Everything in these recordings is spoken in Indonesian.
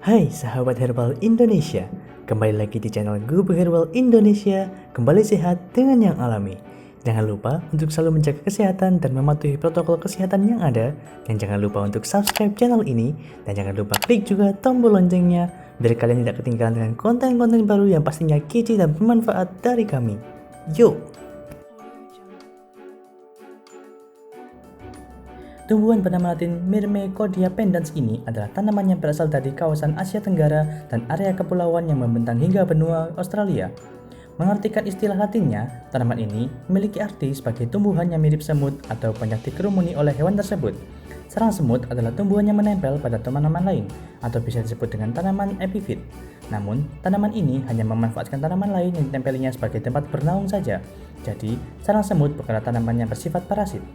Hai sahabat herbal Indonesia, kembali lagi di channel Gubuk Herbal Indonesia, kembali sehat dengan yang alami. Jangan lupa untuk selalu menjaga kesehatan dan mematuhi protokol kesehatan yang ada, dan jangan lupa untuk subscribe channel ini, dan jangan lupa klik juga tombol loncengnya, biar kalian tidak ketinggalan dengan konten-konten baru yang pastinya kece dan bermanfaat dari kami. Yuk! Tumbuhan bernama latin Myrmecodia pendens ini adalah tanaman yang berasal dari kawasan Asia Tenggara dan area kepulauan yang membentang hingga benua Australia. Mengartikan istilah latinnya, tanaman ini memiliki arti sebagai tumbuhan yang mirip semut atau banyak dikerumuni oleh hewan tersebut. Sarang semut adalah tumbuhan yang menempel pada tanaman lain atau bisa disebut dengan tanaman epifit. Namun, tanaman ini hanya memanfaatkan tanaman lain yang ditempelinya sebagai tempat bernaung saja. Jadi, sarang semut bukanlah tanaman yang bersifat parasit.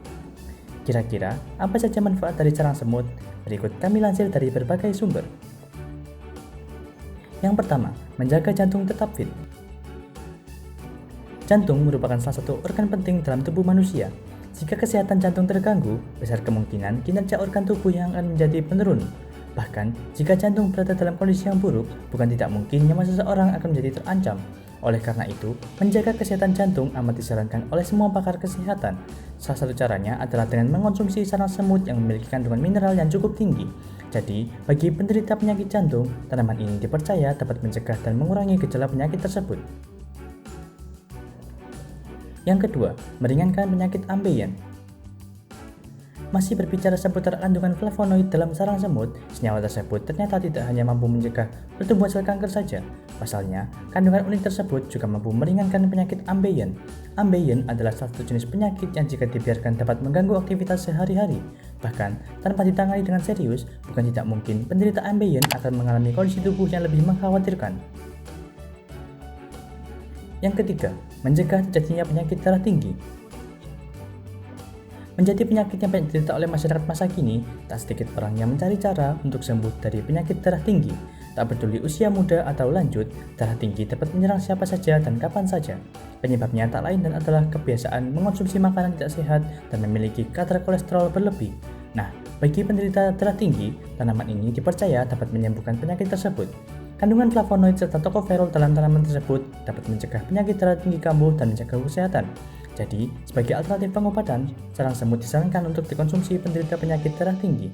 Kira-kira apa saja manfaat dari sarang semut? Berikut kami lansir dari berbagai sumber. Yang pertama, menjaga jantung tetap fit. Jantung merupakan salah satu organ penting dalam tubuh manusia. Jika kesehatan jantung terganggu, besar kemungkinan kinerja organ tubuh yang akan menjadi menurun. Bahkan, jika jantung berada dalam kondisi yang buruk, bukan tidak mungkin nyawa seseorang akan menjadi terancam. Oleh karena itu, menjaga kesehatan jantung amat disarankan oleh semua pakar kesehatan. Salah satu caranya adalah dengan mengonsumsi sarang semut yang memiliki kandungan mineral yang cukup tinggi. Jadi, bagi penderita penyakit jantung, tanaman ini dipercaya dapat mencegah dan mengurangi gejala penyakit tersebut. Yang kedua, meringankan penyakit ambeien. Masih berbicara seputar kandungan flavonoid dalam sarang semut, senyawa tersebut ternyata tidak hanya mampu mencegah pertumbuhan sel kanker saja. Pasalnya, kandungan unik tersebut juga mampu meringankan penyakit ambeien. Ambeien adalah salah satu jenis penyakit yang jika dibiarkan dapat mengganggu aktivitas sehari-hari. Bahkan, tanpa ditangani dengan serius, bukan tidak mungkin penderita ambeien akan mengalami kondisi tubuh yang lebih mengkhawatirkan. Yang ketiga, mencegah terjadinya penyakit darah tinggi. Menjadi penyakit yang banyak diderita oleh masyarakat masa kini, tak sedikit orang yang mencari cara untuk sembuh dari penyakit darah tinggi. Tak peduli usia muda atau lanjut, darah tinggi dapat menyerang siapa saja dan kapan saja. Penyebabnya tak lain dan adalah kebiasaan mengonsumsi makanan tidak sehat dan memiliki kadar kolesterol berlebih. Nah, bagi penderita darah tinggi, tanaman ini dipercaya dapat menyembuhkan penyakit tersebut. Kandungan flavonoid serta tocopherol dalam tanaman tersebut dapat mencegah penyakit darah tinggi kambuh dan menjaga kesehatan. Jadi, sebagai alternatif pengobatan, sarang semut disarankan untuk dikonsumsi penderita penyakit darah tinggi.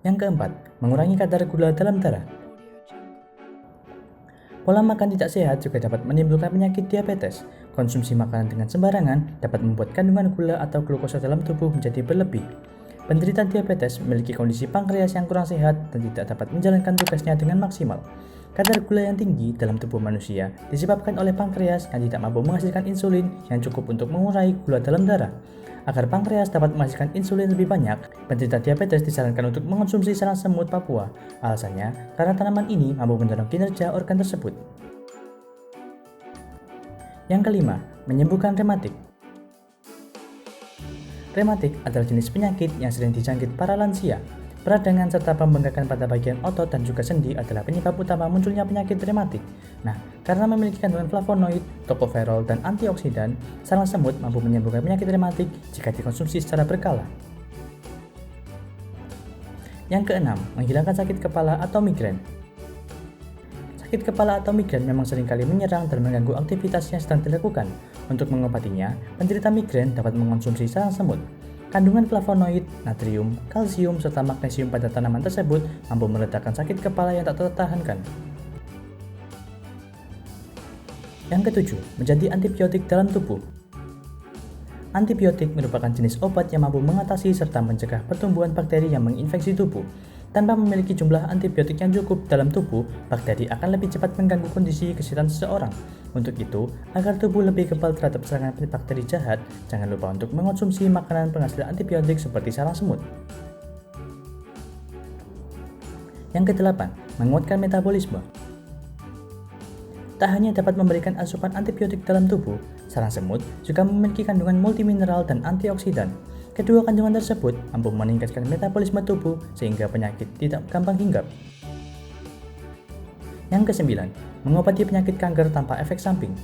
Yang keempat, mengurangi kadar gula dalam darah. Pola makan tidak sehat juga dapat menimbulkan penyakit diabetes. Konsumsi makanan dengan sembarangan dapat membuat kandungan gula atau glukosa dalam tubuh menjadi berlebih. Penderita diabetes memiliki kondisi pankreas yang kurang sehat dan tidak dapat menjalankan tugasnya dengan maksimal. Kadar gula yang tinggi dalam tubuh manusia disebabkan oleh pankreas yang tidak mampu menghasilkan insulin yang cukup untuk mengurai gula dalam darah. Agar pankreas dapat menghasilkan insulin lebih banyak, penderita diabetes disarankan untuk mengonsumsi sarang semut Papua. Alasannya, karena tanaman ini mampu mendorong kinerja organ tersebut. Yang kelima, menyembuhkan rematik. Rematik adalah jenis penyakit yang sering dijangkit para lansia. Peradangan serta pembengkakan pada bagian otot dan juga sendi adalah penyebab utama munculnya penyakit rematik. Nah, karena memiliki kandungan flavonoid, tocopherol, dan antioksidan, sarang semut mampu menyembuhkan penyakit rematik jika dikonsumsi secara berkala. Yang keenam, menghilangkan sakit kepala atau migrain. Sakit kepala atau migrain memang seringkali menyerang dan mengganggu aktivitas yang sedang dilakukan. Untuk mengobatinya, penderita migrain dapat mengonsumsi sarang semut. Kandungan flavonoid, natrium, kalsium, serta magnesium pada tanaman tersebut mampu meredakan sakit kepala yang tak tertahankan. Yang ketujuh, menjadi antibiotik dalam tubuh. Antibiotik merupakan jenis obat yang mampu mengatasi serta mencegah pertumbuhan bakteri yang menginfeksi tubuh. Tanpa memiliki jumlah antibiotik yang cukup dalam tubuh, bakteri akan lebih cepat mengganggu kondisi kesehatan seseorang. Untuk itu, agar tubuh lebih kebal terhadap serangan bakteri jahat, jangan lupa untuk mengonsumsi makanan penghasil antibiotik seperti sarang semut. Yang kedelapan, menguatkan metabolisme. Tak hanya dapat memberikan asupan antibiotik dalam tubuh, sarang semut juga memiliki kandungan multimineral dan antioksidan. Kedua kandungan tersebut mampu meningkatkan metabolisme tubuh sehingga penyakit tidak gampang hinggap. Yang kesembilan, mengobati penyakit kanker tanpa efek samping.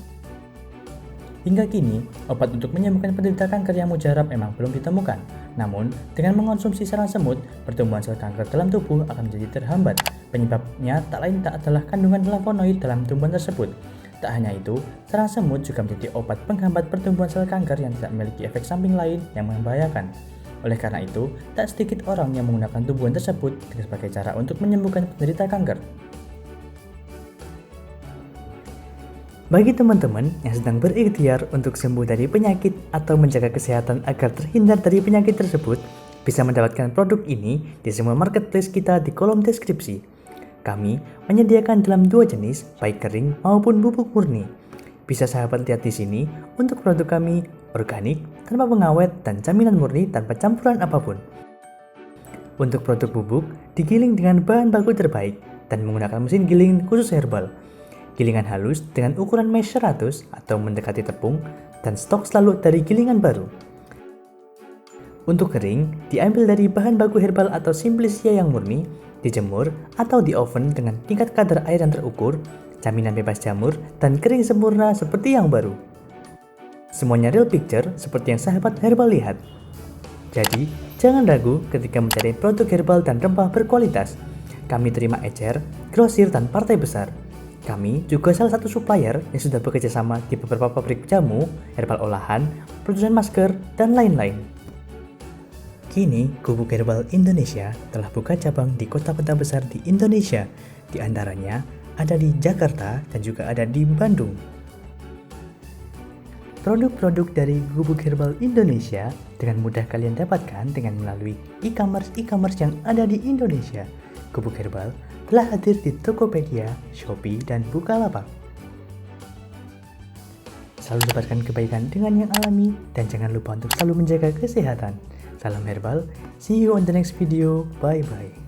Hingga kini, obat untuk menyembuhkan penderita kanker yang mujarab memang belum ditemukan. Namun, dengan mengonsumsi sarang semut, pertumbuhan sel kanker dalam tubuh akan menjadi terhambat. Penyebabnya tak lain tak adalah kandungan flavonoid dalam tumbuhan tersebut. Tak hanya itu, sarang semut juga menjadi obat penghambat pertumbuhan sel kanker yang tidak memiliki efek samping lain yang membahayakan. Oleh karena itu, tak sedikit orang yang menggunakan tumbuhan tersebut sebagai cara untuk menyembuhkan penderita kanker. Bagi teman-teman yang sedang berikhtiar untuk sembuh dari penyakit atau menjaga kesehatan agar terhindar dari penyakit tersebut, bisa mendapatkan produk ini di semua marketplace kita di kolom deskripsi. Kami menyediakan dalam 2 jenis, baik kering maupun bubuk murni. Bisa sahabat lihat di sini, untuk produk kami organik, tanpa pengawet, dan jaminan murni tanpa campuran apapun. Untuk produk bubuk, digiling dengan bahan baku terbaik dan menggunakan mesin giling khusus herbal. Gilingan halus dengan ukuran mesh 100 atau mendekati tepung, dan stok selalu dari gilingan baru. Untuk kering, diambil dari bahan baku herbal atau simplicia yang murni, dijemur atau di oven dengan tingkat kadar air yang terukur, jaminan bebas jamur, dan kering sempurna seperti yang baru. Semuanya real picture seperti yang sahabat herbal lihat. Jadi, jangan ragu ketika mencari produk herbal dan rempah berkualitas. Kami terima ecer, grosir, dan partai besar. Kami juga salah satu supplier yang sudah bekerja sama di beberapa pabrik jamu, herbal olahan, produsen masker, dan lain-lain. Kini, Gubuk Herbal Indonesia telah buka cabang di kota-kota besar di Indonesia, di antaranya ada di Jakarta dan juga ada di Bandung. Produk-produk dari Gubuk Herbal Indonesia dengan mudah kalian dapatkan dengan melalui e-commerce yang ada di Indonesia. Gubuk Herbal telah hadir di Tokopedia, Shopee, dan Bukalapak. Selalu dapatkan kebaikan dengan yang alami dan jangan lupa untuk selalu menjaga kesehatan. Salam herbal, see you on the next video, bye-bye.